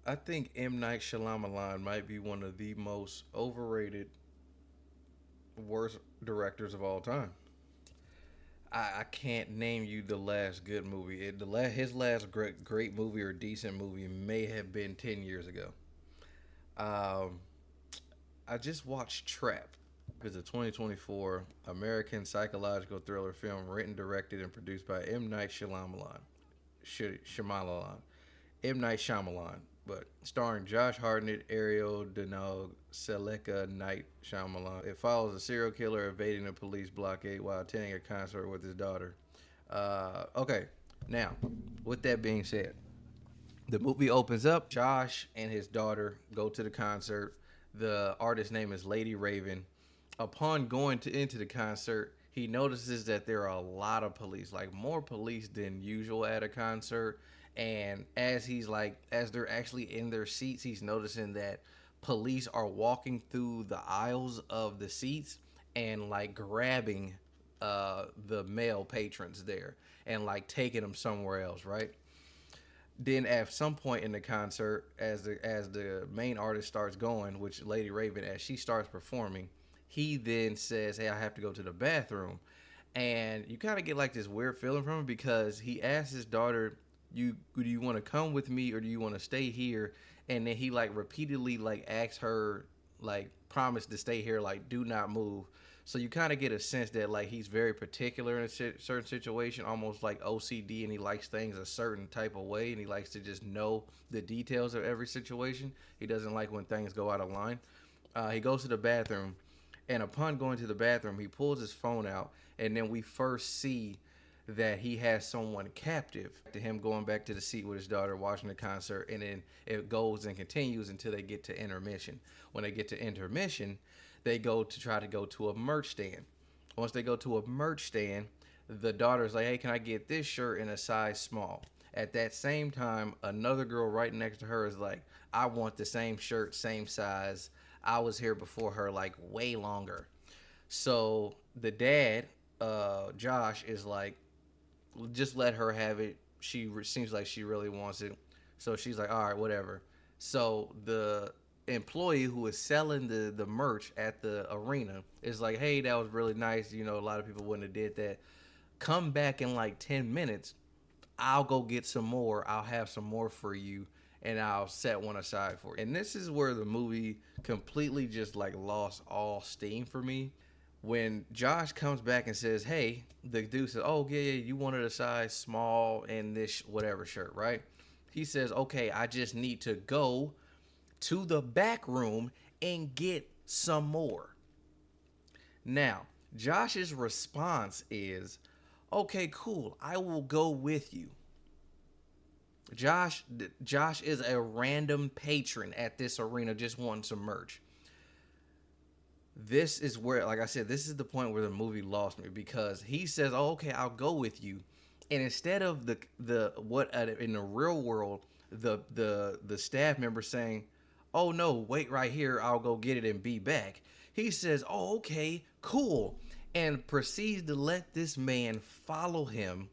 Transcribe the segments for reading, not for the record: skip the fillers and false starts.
I think M.Night Shyamalan might be one of the most overrated, worst directors of all time. I can't name you the last good movie. His last great movie or decent movie may have been 10 years ago. Um, I just watched Trap. It's a 2024 American psychological thriller film written, directed, and produced by M. Night Shyamalan. Shyamalan. M. Night Shyamalan, but starring Josh Hartnett, Ariel Denog, Seleka Knight Shyamalan. It follows a serial killer evading a police blockade while attending a concert with his daughter. Okay, now, with that being said, the movie opens up. Josh and his daughter go to the concert. The artist's name is Lady Raven. Upon going into the concert, he notices that there are a lot of police, like more police than usual at a concert. And as they're actually in their seats, he's noticing that police are walking through the aisles of the seats and like grabbing the male patrons there and like taking them somewhere else, right? Then at some point in the concert, as the main artist starts going, which Lady Raven, as she starts performing, he then says, "Hey, I have to go to the bathroom," and you kind of get like this weird feeling from him because he asks his daughter, "You do you want to come with me or do you want to stay here?" And then he like repeatedly like asks her like promise to stay here, like do not move. So you kind of get a sense that like he's very particular in a certain situation, almost like OCD, and he likes things a certain type of way, and he likes to just know the details of every situation. He doesn't like when things go out of line. He goes to the bathroom, and upon going to the bathroom, he pulls his phone out, and then we first see that he has someone captive. To him going back to the seat with his daughter watching the concert, and then it goes and continues until they get to intermission. When they get to intermission, they go to try to go to a merch stand. Once they go to a merch stand, the daughter's like, "Hey, can I get this shirt in a size small?" At that same time, another girl right next to her is like, "I want the same shirt, same size. I was here before her, like way longer." So the dad, Josh, is like, just let her have it. Seems like she really wants it. So she's like, all right, whatever. So the employee who is selling the merch at the arena is like, hey, that was really nice. You know, a lot of people wouldn't have did that. Come back in like 10 minutes. I'll go get some more. I'll have some more for you, and I'll set one aside for you. And this is where the movie completely just like lost all steam for me. When Josh comes back and says, "Hey," the dude says, "Oh yeah, yeah, you wanted a size small in this whatever shirt, right?" He says, "Okay, I just need to go to the back room and get some more." Now, Josh's response is, "Okay, cool. I will go with you." Josh Josh is a random patron at this arena just wanting some merch. This is where, like I said, this is the point where the movie lost me because he says, "Oh, okay, I'll go with you," and instead of the what in the real world, the staff member saying, "Oh no, wait right here, I'll go get it and be back," he says, "Oh, okay, cool," and proceeds to let this man follow him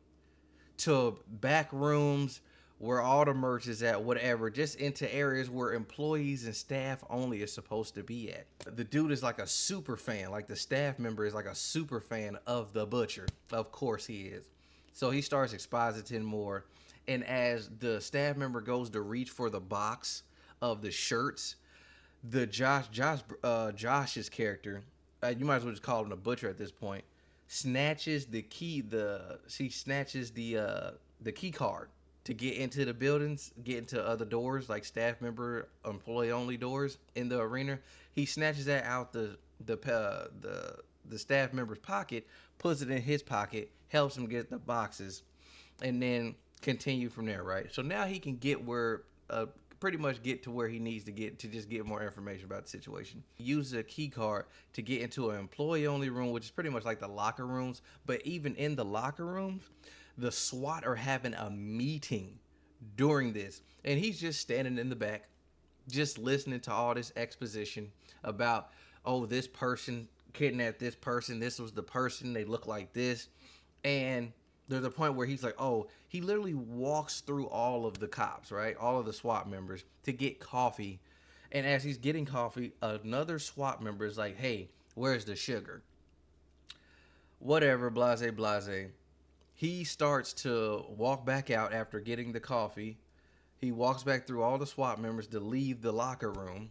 to back rooms where all the merch is at, whatever, just into areas where employees and staff only is supposed to be at. The dude is like a super fan, like the staff member is like a super fan of the butcher. Of course he is. So he starts expositing more. And as the staff member goes to reach for the box of the shirts, the Josh's character, you might as well just call him the butcher at this point, snatches the key. She snatches the key card to get into the buildings, get into other doors like staff member, employee only doors in the arena. He snatches that out the staff member's pocket, puts it in his pocket, helps him get the boxes, and then continue from there. Right. So now he can get where pretty much get to where he needs to get to just get more information about the situation. He uses a key card to get into an employee only room, which is pretty much like the locker rooms. But even in the locker rooms, the SWAT are having a meeting during this. And he's just standing in the back, just listening to all this exposition about, oh, this person kidnapped this person. This was the person. They look like this. And there's a point where he's like, oh, he literally walks through all of the cops, right? All of the SWAT members to get coffee. And as he's getting coffee, another SWAT member is like, hey, where's the sugar? Whatever, blase, blase. He starts to walk back out after getting the coffee. He walks back through all the SWAT members to leave the locker room.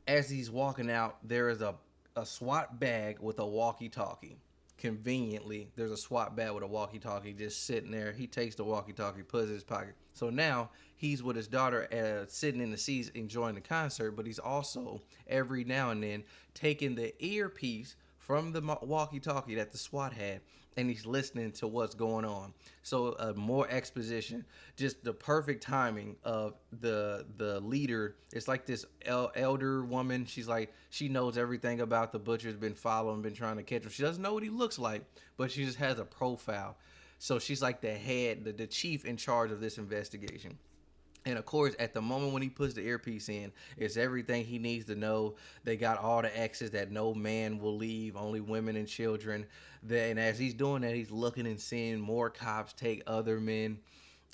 As he's walking out, there is a SWAT bag with a walkie-talkie. Conveniently, there's a SWAT bag with a walkie-talkie just sitting there. He takes the walkie-talkie, puts it in his pocket. So now he's with his daughter, sitting in the seats enjoying the concert, but he's also every now and then taking the earpiece from the walkie-talkie that the SWAT had, and he's listening to what's going on. So more exposition, just the perfect timing of the leader. It's like this elder woman. She's like, she knows everything about the butcher's been following, been trying to catch him. She doesn't know what he looks like, but she just has a profile. So she's like the head, the chief in charge of this investigation. And of course, at the moment when he puts the earpiece in, it's everything he needs to know. They got all the X's that no man will leave, only women and children. And as he's doing that, he's looking and seeing more cops take other men.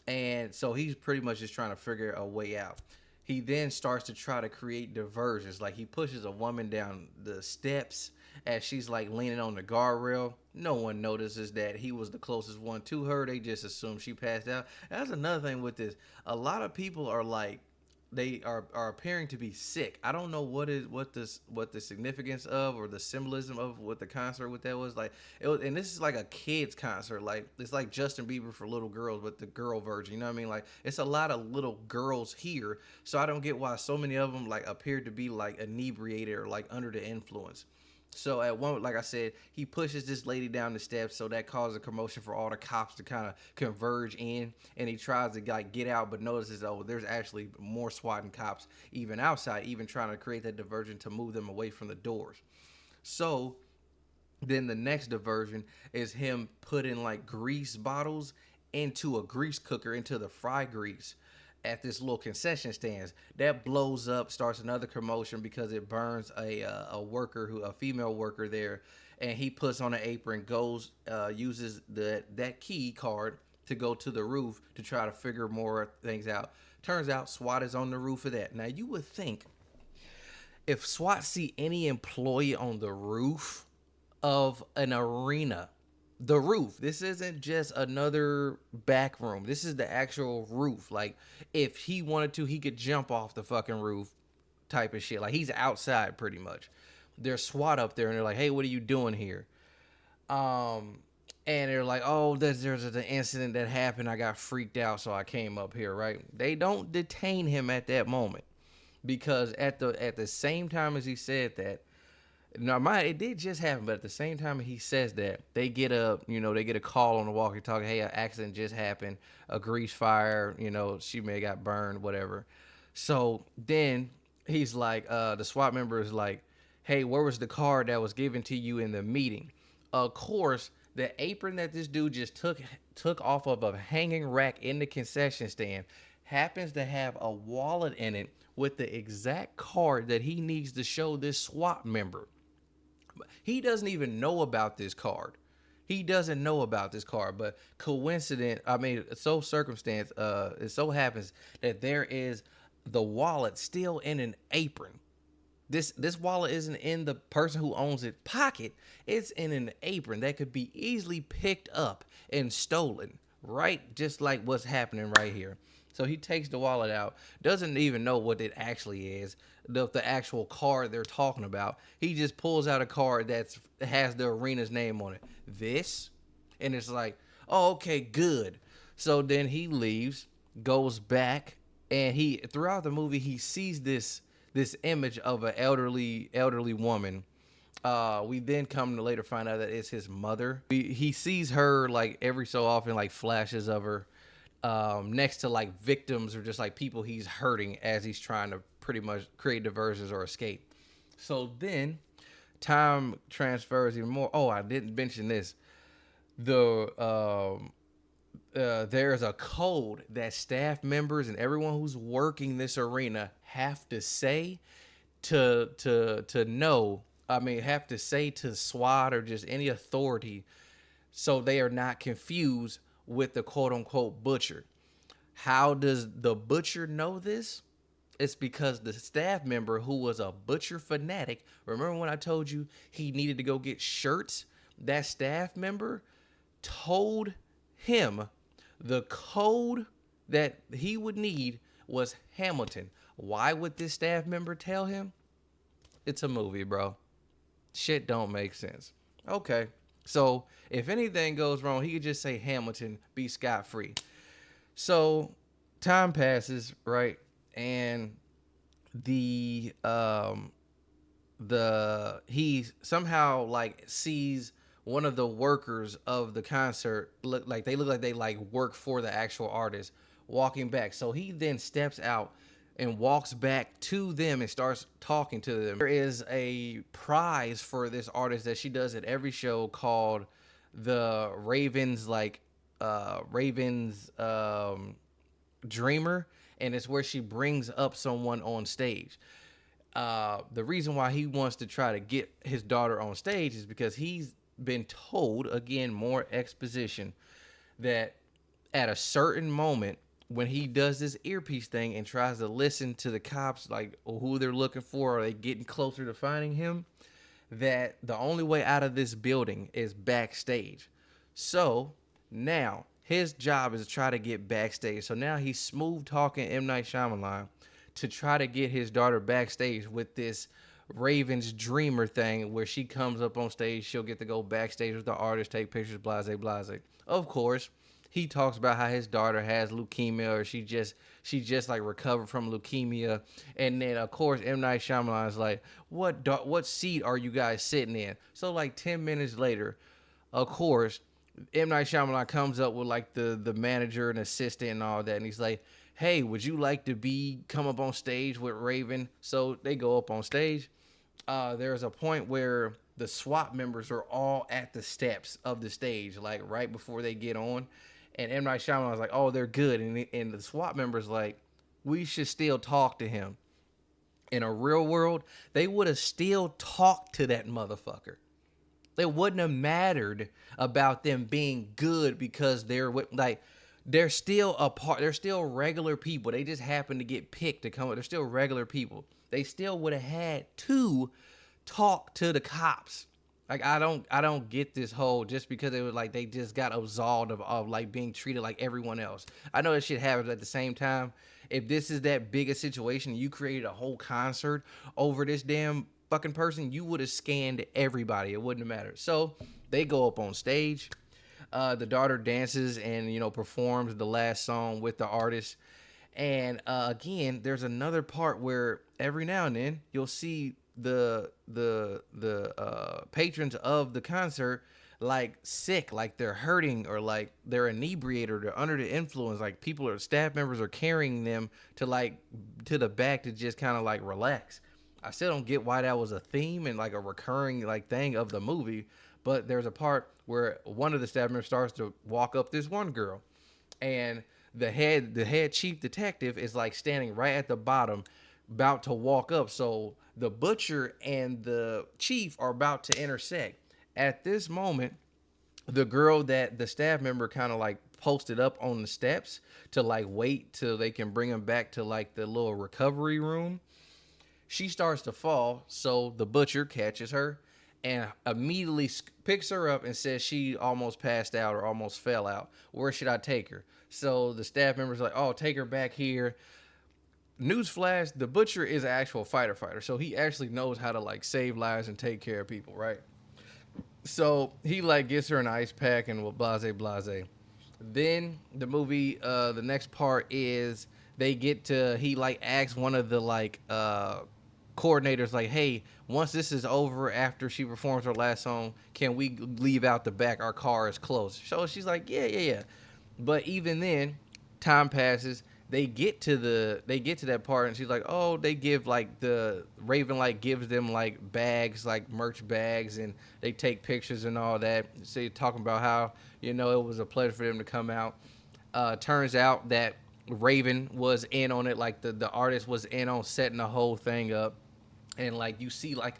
And so he's pretty much just trying to figure a way out. He then starts to try to create diversions. Like he pushes a woman down the steps as she's like leaning on the guardrail. No one notices that he was the closest one to her. They just assume she passed out. That's another thing with this. A lot of people are like, they are appearing to be sick. I don't know what the significance of or the symbolism of what the concert what that was like. It was, and this is like a kids concert. Like it's like Justin Bieber for little girls with the girl version. You know what I mean? Like it's a lot of little girls here. So I don't get why so many of them like appeared to be like inebriated or like under the influence. So at one, like I said, he pushes this lady down the steps, so that causes a commotion for all the cops to kind of converge in, and he tries to like get out, but notices, oh, there's actually more SWAT and cops even outside, even trying to create that diversion to move them away from the doors. So then the next diversion is him putting like grease bottles into a grease cooker, into the fry grease at this little concession stands. That blows up, starts another commotion because it burns a worker, a female worker there, and he puts on an apron, goes uses that key card to go to the roof to try to figure more things out. Turns out SWAT is on the roof of that. Now you would think if SWAT see any employee on the roof of an arena, the roof, this isn't just another back room, this is the actual roof. Like if he wanted to, he could jump off the fucking roof type of shit. Like he's outside pretty much. There's SWAT up there and they're like, hey, what are you doing here? And they're like, oh, there's an incident that happened, I got freaked out, so I came up here, right? They don't detain him at that moment, because at the same time as he said that, now, it did just happen, but at the same time he says that, they get a call on the walkie-talkie. Hey, an accident just happened, a grease fire. She may have got burned, whatever. So then he's like, the SWAT member is like, hey, where was the card that was given to you in the meeting? Of course, the apron that this dude just took off of a hanging rack in the concession stand happens to have a wallet in it with the exact card that he needs to show this SWAT member. He doesn't even know about this card. He doesn't know about this card, but it so happens that there is the wallet still in an apron. This wallet isn't in the person who owns it pocket. It's in an apron that could be easily picked up and stolen, right? Just like what's happening right here. So he takes the wallet out, doesn't even know what it actually is, the actual card they're talking about. He just pulls out a card that has the arena's name on it. This, and it's like, oh, okay, good. So then he leaves, goes back, and throughout the movie he sees this image of an elderly woman. We then come to later find out that it's his mother. He sees her like every so often, like flashes of her. Next to like victims or just like people he's hurting as he's trying to pretty much create diversions or escape. So then time transfers even more. Oh, I didn't mention this. There's a code that staff members and everyone who's working this arena have to say to know. Have to say to SWAT or just any authority, so they are not confused with the quote unquote butcher. How does the butcher know this? It's because the staff member who was a butcher fanatic, remember when I told you he needed to go get shirts? That staff member told him the code that he would need was Hamilton. Why would this staff member tell him? It's a movie, bro. Shit don't make sense. Okay. So if anything goes wrong, he could just say Hamilton, be scot free. So time passes, right? And the he somehow like sees one of the workers of the concert look like they like work for the actual artist walking back. So he then steps out and walks back to them and starts talking to them. There is a prize for this artist that she does at every show called the Ravens Dreamer, and it's where she brings up someone on stage. The reason why he wants to try to get his daughter on stage is because he's been told, again, more exposition, that at a certain moment when he does this earpiece thing and tries to listen to the cops, like who they're looking for, are they getting closer to finding him, that the only way out of this building is backstage. So now his job is to try to get backstage. So now he's smooth talking M. Night Shyamalan to try to get his daughter backstage with this Ravens Dreamer thing where she comes up on stage. She'll get to go backstage with the artist, take pictures, blase, blase. Of course, he talks about how his daughter has leukemia, or she just like recovered from leukemia. And then of course M. Night Shyamalan is like, what seat are you guys sitting in? So like 10 minutes later, of course, M. Night Shyamalan comes up with like the manager and assistant and all that, and he's like, hey, would you like to come up on stage with Raven? So they go up on stage. There's a point where the SWAT members are all at the steps of the stage, like right before they get on. And M. Night Shyamalan was like, oh, they're good. And the SWAT members like, we should still talk to him. In a real world, they would have still talked to that motherfucker. It wouldn't have mattered about them being good because they're still a part. They're still regular people. They just happen to get picked to come. They're still regular people. They still would have had to talk to the cops. Like I don't get this whole just because it was like they just got absolved of like being treated like everyone else. I know that shit happens at the same time. If this is that big a situation, you created a whole concert over this damn fucking person, you would have scanned everybody. It wouldn't have mattered. So they go up on stage. The daughter dances and performs the last song with the artist. And again, there's another part where every now and then you'll see the patrons of the concert like sick, like they're hurting, or like they're inebriated, or they're under the influence. Like people or staff members are carrying them to the back to just kind of like relax. I still don't get why that was a theme and like a recurring like thing of the movie. But there's a part where one of the staff members starts to walk up this one girl, and the head chief detective is like standing right at the bottom, about to walk up. So the butcher and the chief are about to intersect. At this moment, the girl that the staff member kind of like posted up on the steps to like wait till they can bring him back to like the little recovery room, she starts to fall. So the butcher catches her and immediately picks her up and says she almost passed out or almost fell out. Where should I take her? So the staff member's like, oh, take her back here. Newsflash, the butcher is an actual fighter. So he actually knows how to like save lives and take care of people, right? So he like gets her an ice pack and blase. Then the movie, the next part is he like asks one of the like coordinators like, hey, once this is over, after she performs her last song, can we leave out the back? Our car is closed. So she's like, yeah. But even then, time passes. They get to that part, and she's like, oh, they give like the Raven like gives them like bags, like merch bags, and they take pictures and all that. So you're talking about how it was a pleasure for them to come out. Turns out that Raven was in on it, like the artist was in on setting the whole thing up. And like you see like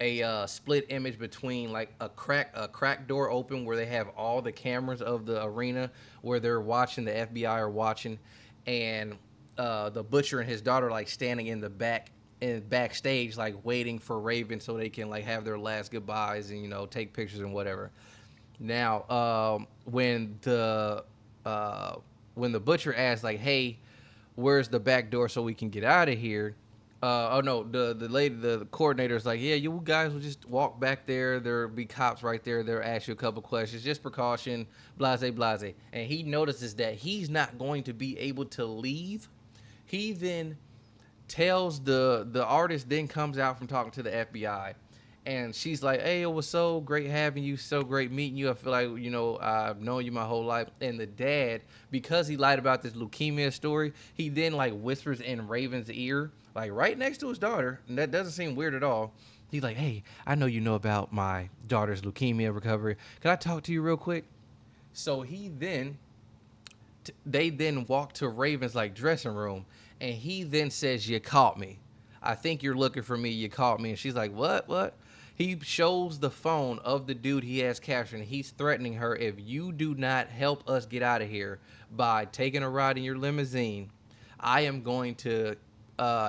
a split image between like a crack door open where they have all the cameras of the arena where they're watching, the FBI are watching, and the butcher and his daughter like standing in the back and backstage like waiting for Raven so they can like have their last goodbyes and take pictures and whatever. Now, uh, when the butcher asks like, "Hey, where's the back door so we can get out of here?" Oh no, the lady, the coordinator is like, "Yeah, you guys will just walk back there. There'll be cops right there. They'll ask you a couple questions, just precaution, blase, blase." And he notices that he's not going to be able to leave. He then tells the artist, then comes out from talking to the FBI, and she's like, "Hey, it was so great having you, so great meeting you. I feel like I've known you my whole life." And the dad, because he lied about this leukemia story, he then like whispers in Raven's ear, like right next to his daughter, and that doesn't seem weird at all. He's like, "Hey, I know you know about my daughter's leukemia recovery. Can I talk to you real quick?" So they then walk to Raven's like dressing room, and he then says, "You caught me. I think you're looking for me. You caught me." And she's like, "What? What?" He shows the phone of the dude he has captured, and he's threatening her, "If you do not help us get out of here by taking a ride in your limousine, I am going to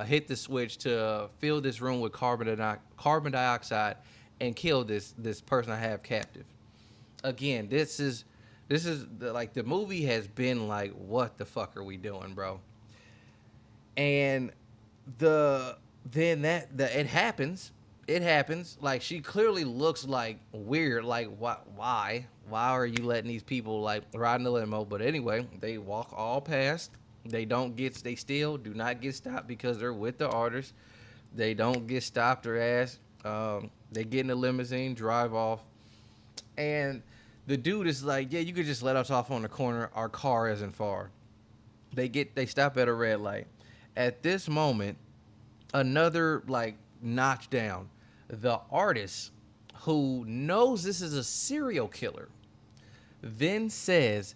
hit the switch to fill this room with carbon dioxide and kill this person I have captive." Again, like the movie has been like, what the fuck are we doing, bro? And the then that it happens. Like she clearly looks like weird. Like why are you letting these people like ride in the limo? But anyway, they walk all past. They still do not get stopped because they're with the artist. They don't get stopped or asked. They get in the limousine, drive off, and the dude is like, "Yeah, you could just let us off on the corner. Our car isn't far." They stop at a red light. At this moment, another like notch down. The artist, who knows this is a serial killer, then says,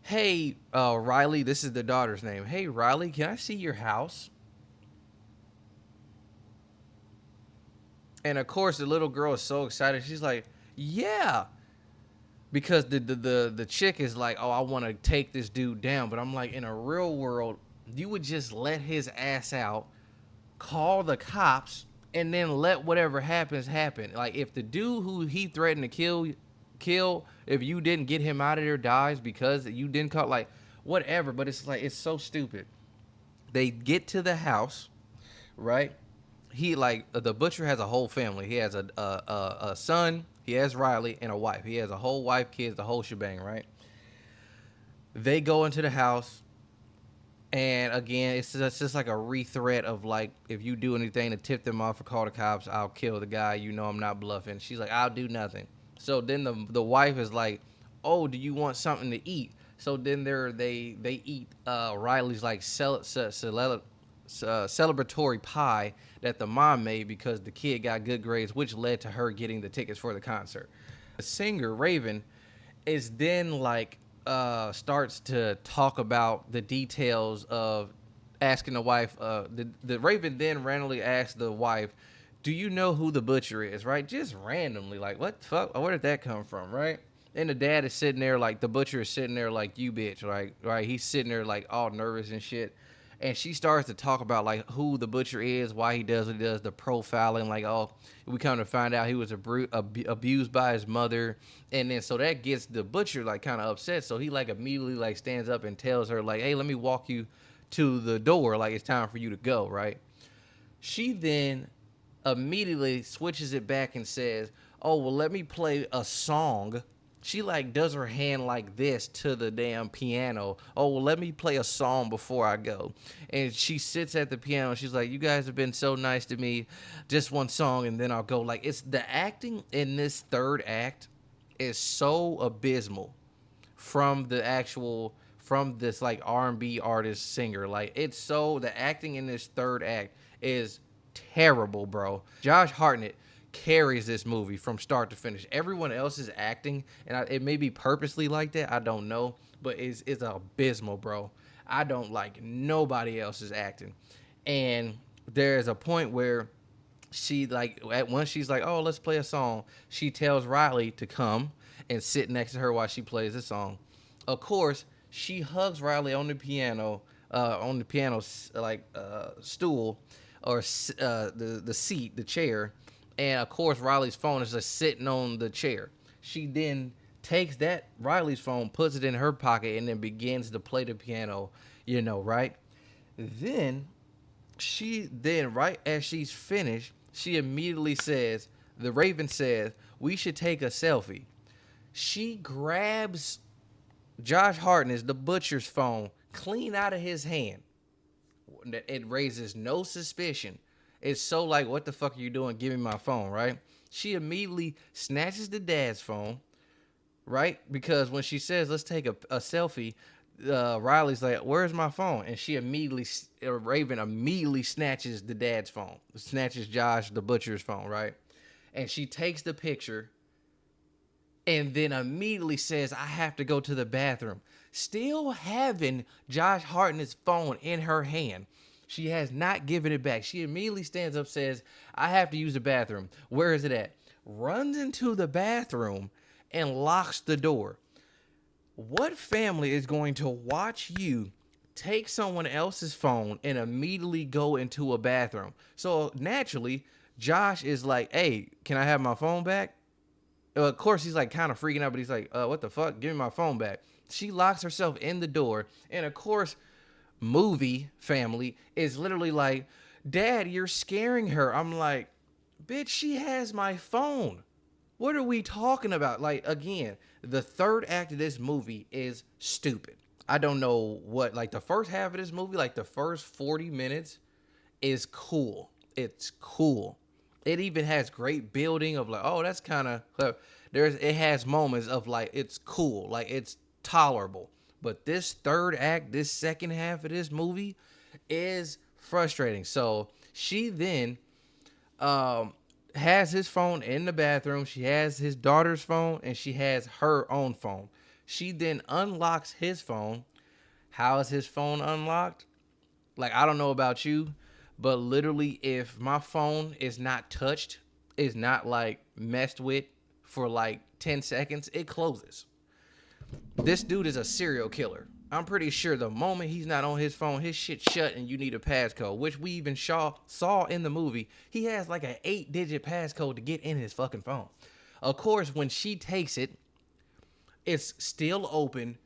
"Hey, Riley, this is the daughter's name. Hey, Riley, can I see your house?" And of course, the little girl is so excited. She's like, "Yeah." Because the chick is like, "Oh, I want to take this dude down." But I'm like, in a real world, you would just let his ass out, call the cops, and then let whatever happens happen. Like if the dude who he threatened to kill, if you didn't get him out of there, dies because you didn't call, like whatever. But it's like, it's so stupid. They get to the house, right? He like the butcher has a whole family. He has a son. He has Riley and a wife. He has a whole wife, kids, the whole shebang, right? They go into the house, and again, it's just like a re-threat of like, if you do anything to tip them off or call the cops, I'll kill the guy. I'm not bluffing. She's like, "I'll do nothing." So then the wife is like, "Oh, do you want something to eat?" So then they eat Riley's like celebratory pie that the mom made because the kid got good grades, which led to her getting the tickets for the concert. The singer Raven is then like starts to talk about the details of asking the wife. The Raven then randomly asks the wife, "Do you know who the butcher is?" Right, just randomly, like, what the fuck? Where did that come from? Right. And the dad is sitting there like, the butcher is sitting there like, "You bitch," right? He's sitting there like all nervous and shit. And she starts to talk about like who the butcher is, why he does what he does, the profiling. Like, oh, we come to find out he was abused by his mother, and then so that gets the butcher like kind of upset. So he like immediately like stands up and tells her like, "Hey, let me walk you to the door. Like it's time for you to go." Right? She then immediately switches it back and says, "Oh, well, let me play a song." She like does her hand like this to the damn piano. "Oh, well, let me play a song before I go." And she sits at the piano. She's like, "You guys have been so nice to me. Just one song and then I'll go." Like, it's the acting in this third act is so abysmal from this like R&B artist singer. Like, it's so, the acting in this third act is terrible, bro. Josh Hartnett carries this movie from start to finish. Everyone else is acting, and it may be purposely like that, I don't know, but it's abysmal, bro. I don't like nobody else is acting. And there's a point where She like at once she's like, oh, let's play a song. She tells Riley to come and sit next to her while she plays the song. Of course, she hugs Riley on the piano stool or the seat, the chair, and of course Riley's phone is just sitting on the chair. She then takes that Riley's phone, puts it in her pocket, and then begins to play the piano. Right? Then right as she's finished, she immediately says, the Raven says, we should take a selfie. She grabs Josh Hartness, the butcher's phone, clean out of his hand. It raises no suspicion. It's so like, what the fuck are you doing? Give me my phone, right? She immediately snatches the dad's phone, right? Because when she says, let's take a selfie, Riley's like, where's my phone? And Raven immediately snatches the dad's phone, snatches Josh, the butcher's phone, right? And she takes the picture and then immediately says, I have to go to the bathroom. Still having Josh Hartnett's phone in her hand. She has not given it back. She immediately stands up, says, I have to use the bathroom. Where is it at? Runs into the bathroom and locks the door. What family is going to watch you take someone else's phone and immediately go into a bathroom? So naturally, Josh is like, hey, can I have my phone back? Of course, he's like kind of freaking out, but he's like, what the fuck? Give me my phone back. She locks herself in the door. And of course, movie family is literally like, Dad, you're scaring her. I'm like, bitch, she has my phone. What are we talking about? Like, again, the third act of this movie is stupid. I don't know what, like, the first half of this movie, like, the first 40 minutes is cool. It's cool. It even has great building of, like, oh, that's kind of, it has moments of, like, it's cool. Like, it's tolerable. But this third act, this second half of this movie is frustrating. So she then has his phone in the bathroom. She has his daughter's phone and she has her own phone. She then unlocks his phone. How is his phone unlocked? Like, I don't know about you, but literally if my phone is not touched, is not like messed with for like 10 seconds, it closes. This dude is a serial killer. I'm pretty sure the moment he's not on his phone, his shit shut and you need a passcode, which we even saw in the movie. He has like an 8-digit passcode to get in his fucking phone. Of course, when she takes it, it's still open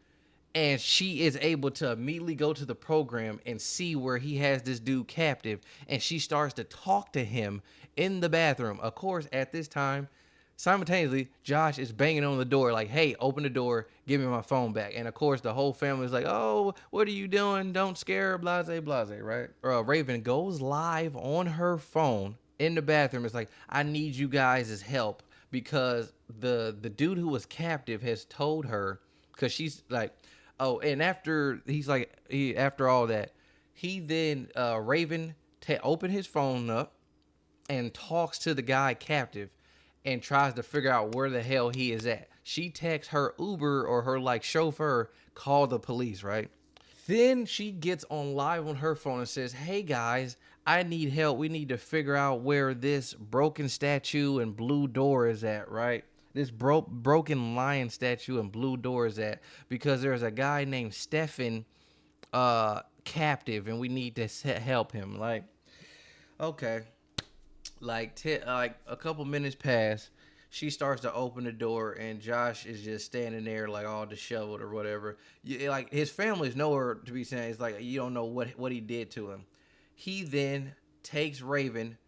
and she is able to immediately go to the program and see where he has this dude captive, and she starts to talk to him in the bathroom. Of course, at this time, simultaneously, Josh is banging on the door like, hey, open the door, give me my phone back. And of course, the whole family is like, oh, what are you doing? Don't scare her, blase, blase, right? Raven goes live on her phone in the bathroom. It's like, I need you guys' help because the dude who was captive has told her, because she's like, oh, and after all that, he then, Raven opened his phone up and talks to the guy captive and tries to figure out where the hell he is at. She texts her Uber or her like chauffeur, call the police, right? Then she gets on live on her phone and says, hey guys, I need help. We need to figure out where this broken statue and blue door is at, right? This broken lion statue and blue door is at, because there's a guy named Stefan captive and we need to help him. Like, okay. Like a couple minutes pass, she starts to open the door and Josh is just standing there like all disheveled or whatever. Like his family's nowhere to be seen. It's like you don't know what he did to him. He then takes Raven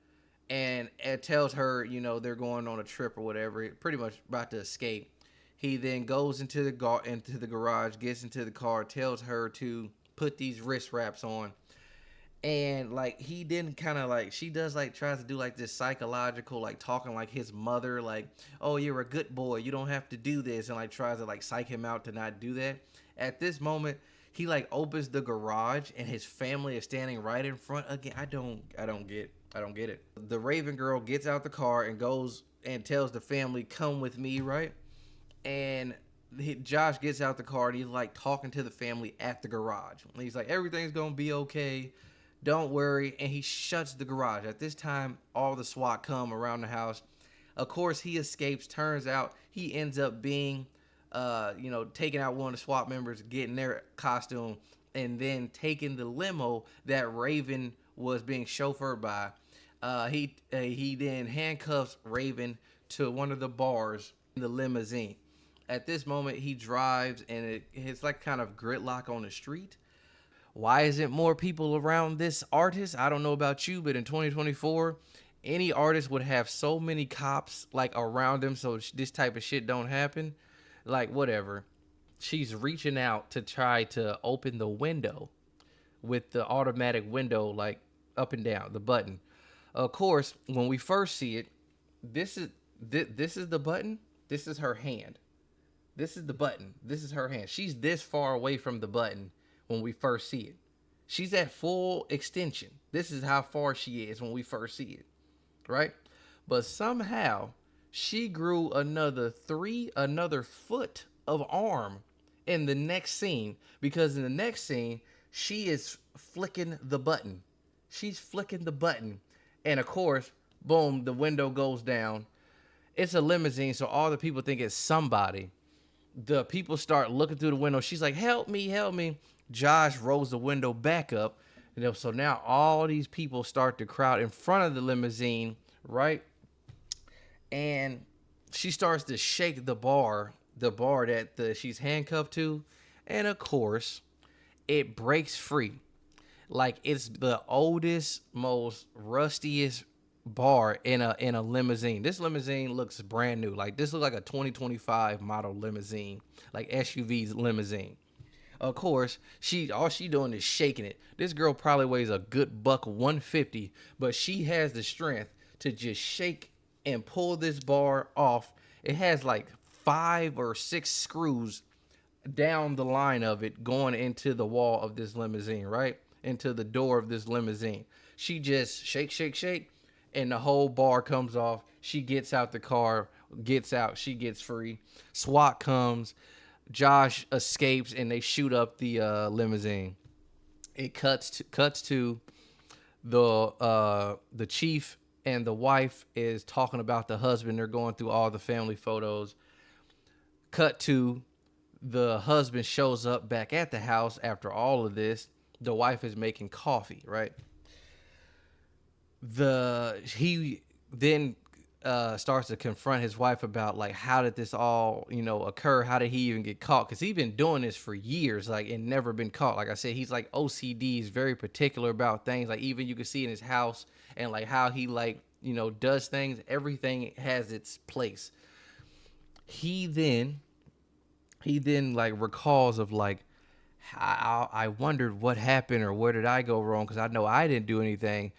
and tells her, they're going on a trip or whatever, pretty much about to escape. He then goes into the garage, gets into the car, tells her to put these wrist wraps on. And like he didn't kind of like, she does like tries to do like this psychological like talking like his mother, like, oh, you're a good boy, you don't have to do this, and like tries to like psych him out to not do that. At this moment, he like opens the garage and his family is standing right in front. Again, I don't get it. The Raven girl gets out the car and goes and tells the family, come with me, right? And Josh gets out the car and he's like talking to the family at the garage. And he's like, everything's gonna be okay. Don't worry. And he shuts the garage. At this time, all the SWAT come around the house. Of course, he escapes. Turns out he ends up being, taking out one of the SWAT members, getting their costume, and then taking the limo that Raven was being chauffeured by. He then handcuffs Raven to one of the bars in the limousine. At this moment, he drives, and it's like kind of gridlock on the street. Why isn't more people around this artist? I don't know about you, but in 2024, any artist would have so many cops like around them so this type of shit don't happen. Like, whatever. She's reaching out to try to open the window with the automatic window, like up and down the button. Of course, when we first see it, this is the button. This is her hand. This is the button. This is her hand. She's this far away from the button when we first see it. She's at full extension. This is how far she is when we first see it, right? But somehow she grew another foot of arm in the next scene, because in the next scene she is flicking the button. She's flicking the button, and of course, boom, the window goes down. It's a limousine, so all the people think it's somebody. The people start looking through the window. She's like, help me, help me. Josh rolls the window back up. So now all these people start to crowd in front of the limousine, right? And she starts to shake the bar that she's handcuffed to. And of course, it breaks free. Like it's the oldest, most rustiest bar in a limousine. This limousine looks brand new. Like this looks like a 2025 model limousine, like SUV's limousine. Of course, all she doing is shaking it. This girl probably weighs a good buck 150, but she has the strength to just shake and pull this bar off. It has like 5 or 6 screws down the line of it going into the wall of this limousine, right? Into the door of this limousine. She just shake, and the whole bar comes off. She gets out the car, gets out, she gets free. SWAT comes. Josh escapes, and they shoot up the limousine. It cuts to the chief and the wife is talking about the husband. They're going through all the family photos. Cut to the husband shows up back at the house after all of this. The wife is making coffee, right? He then starts to confront his wife about like, how did this all occur? How did he even get caught? Because he's been doing this for years, like, and never been caught. Like I said, he's like OCD. He's very particular about things. Like even you can see in his house and like how he does things. Everything has its place. He then like recalls of like, I wondered what happened or where did I go wrong, because I know I didn't do anything.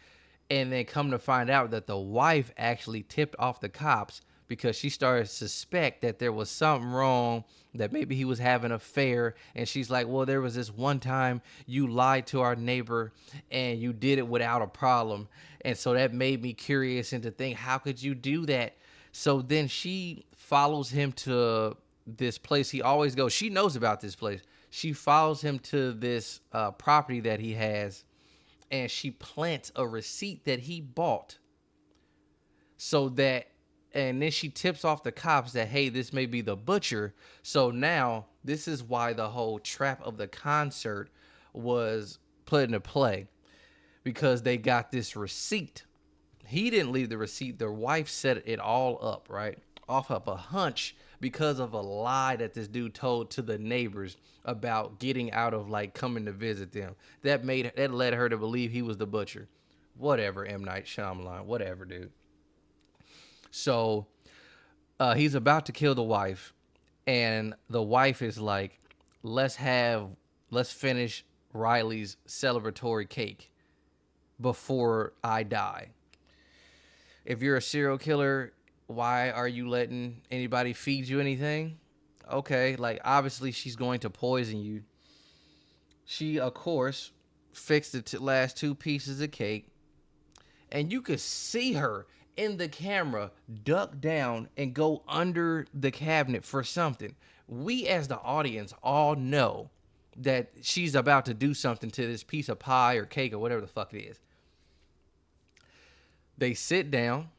And then come to find out that the wife actually tipped off the cops because she started to suspect that there was something wrong, that maybe he was having an affair. And she's like, well, there was this one time you lied to our neighbor and you did it without a problem. And so that made me curious and to think, how could you do that? So then she follows him to this place he always goes. She knows about this place. She follows him to this property that he has, and she plants a receipt that he bought and then she tips off the cops that, hey, this may be the butcher. So now this is why the whole trap of the concert was put into play, because they got this receipt. He didn't leave the receipt. Their wife set it all up, right? Off of a hunch because of a lie that this dude told to the neighbors about getting out of like coming to visit them. That led her to believe he was the butcher. Whatever, M.Night Shyamalan, whatever, dude. So he's about to kill the wife, and the wife is like, let's finish Riley's celebratory cake before I die. If you're a serial killer, why are you letting anybody feed you anything? Okay, like obviously she's going to poison you. She, of course, fixed the last 2 pieces of cake, and you could see her in the camera duck down and go under the cabinet for something. We as the audience all know that she's about to do something to this piece of pie or cake or whatever the fuck it is. They sit down.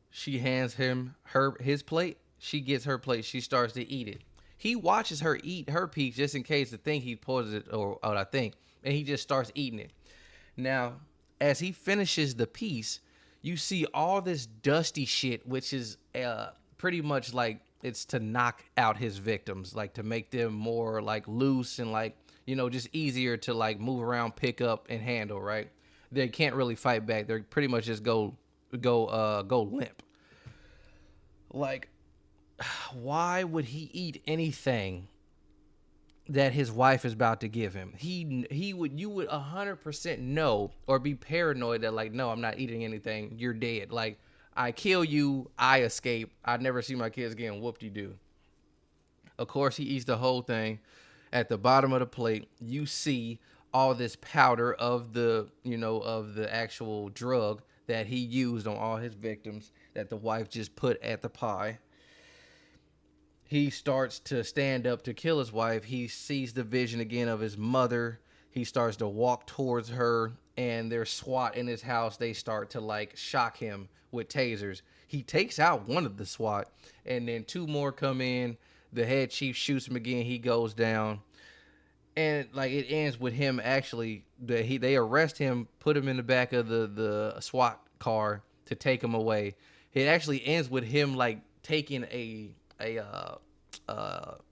She hands him his plate. She gets her plate. She starts to eat it. He watches her eat her piece just in case the thing he pours it or I think, and he just starts eating it. Now, as he finishes the piece, you see all this dusty shit, which is pretty much like it's to knock out his victims, like to make them more like loose and like, just easier to like move around, pick up, and handle. Right? They can't really fight back. They're pretty much just go limp. Like, why would he eat anything that his wife is about to give him? He would you would 100% know or be paranoid that like, no, I'm not eating anything. You're dead. Like, I kill you, I escape. I never see my kids getting whoop-de-doo. Of course, he eats the whole thing. At the bottom of the plate, you see all this powder of the actual drug that he used on all his victims that the wife just put at the pie. He starts to stand up to kill his wife. He sees the vision again of his mother. He starts to walk towards her, and there's SWAT in his house. They start to like shock him with tasers. He takes out one of the SWAT, and then two more come in. The head chief shoots him again. He goes down, and like it ends with him actually. They arrest him, put him in the back of the SWAT car to take him away. It actually ends with him like taking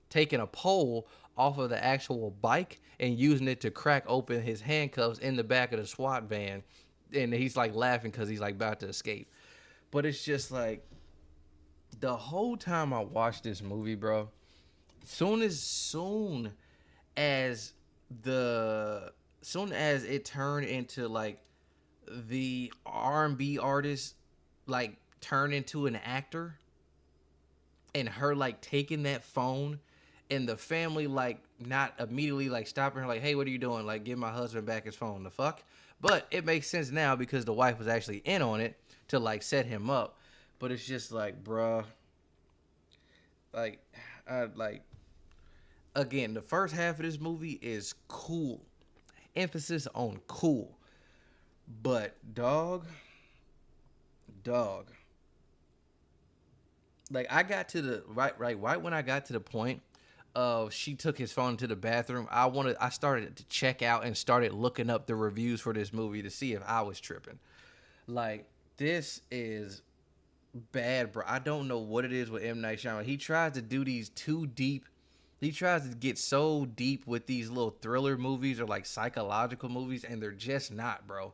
taking a pole off of the actual bike and using it to crack open his handcuffs in the back of the SWAT van, and he's like laughing because he's like about to escape. But it's just like the whole time I watched this movie, bro. Soon as the soon as it turned into like the R&B artist like turned into an actor, and her like taking that phone, and the family like not immediately like stopping her like, hey, what are you doing? Like, give my husband back his phone. The fuck? But it makes sense now because the wife was actually in on it to like set him up. But it's just like, bruh, like, I like again, the first half of this movie is cool. Emphasis on cool. But dog. Like, I got to the right when I got to the point of she took his phone to the bathroom, I started to check out and started looking up the reviews for this movie to see if I was tripping. Like, this is bad, bro. I don't know what it is with M.Night Shyamalan. He tries to do these too deep. He tries to get so deep with these little thriller movies or like psychological movies, and they're just not, bro.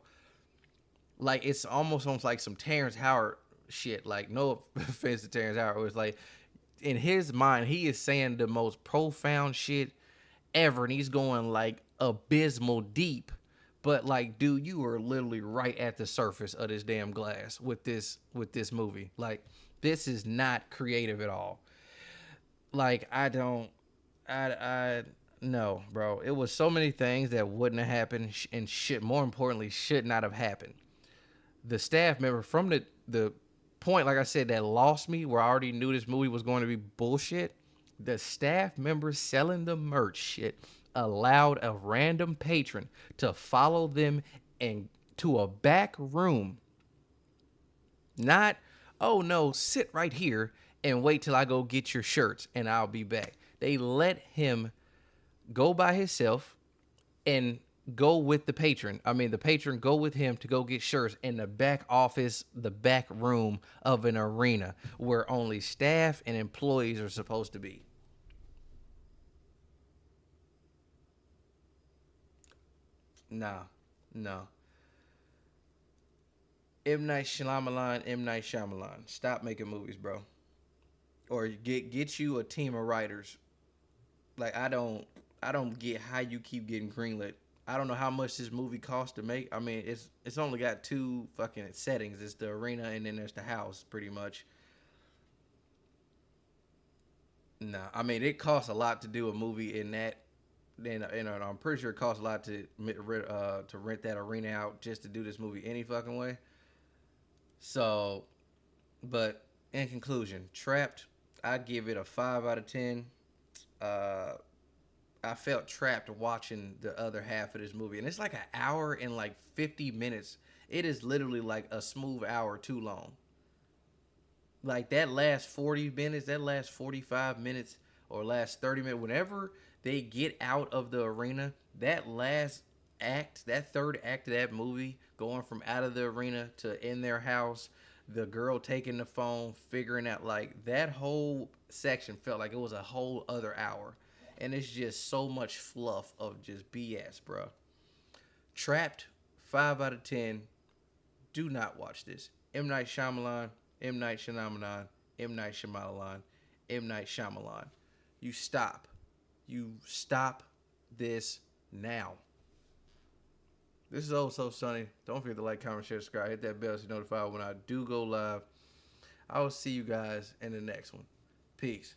Like, it's almost like some Terrence Howard shit. Like, no offense to Terrence Howard, it was like in his mind, he is saying the most profound shit ever, and he's going like abysmal deep. But like, dude, you are literally right at the surface of this damn glass with this movie. Like, this is not creative at all. Like, I no, bro. It was so many things that wouldn't have happened, and shit. More importantly, should not have happened. The staff member from the point, like I said, that lost me, where I already knew this movie was going to be bullshit. The staff members selling the merch shit allowed a random patron to follow them and to a back room. Not, oh no, sit right here and wait till I go get your shirts and I'll be back. They let him go by himself and go with the patron. I mean, the patron go with him to go get shirts in the back office, the back room of an arena where only staff and employees are supposed to be. No, no. M. Night Shyamalan. Stop making movies, bro. Or get you a team of writers. Like, I don't get how you keep getting greenlit. I don't know how much this movie cost to make. I mean, it's only got two fucking settings. It's the arena and then there's the house, pretty much. No, I mean, it costs a lot to do a movie in that. Then, I'm pretty sure it costs a lot to rent that arena out just to do this movie any fucking way. So, but in conclusion, Trapped, I give it a 5 out of 10. Uh, I felt trapped watching the other half of this movie, and it's like an hour and like 50 minutes. It is literally like a smooth hour too long. Like that last 40 minutes, that last 45 minutes, or last 30 minutes, whenever they get out of the arena, that last act, that third act of that movie, going from out of the arena to in their house, the girl taking the phone, figuring out, like that whole section felt like it was a whole other hour. And it's just so much fluff of just BS, bro. Trapped, 5 out of 10. Do not watch this. M. Night Shyamalan, M. Night Shyamalan, M. Night Shyamalan, M. Night Shyamalan. You stop. You stop this now. This is Old Soul Sunny. Don't forget to like, comment, share, subscribe. Hit that bell so you're notified when I do go live. I will see you guys in the next one. Peace.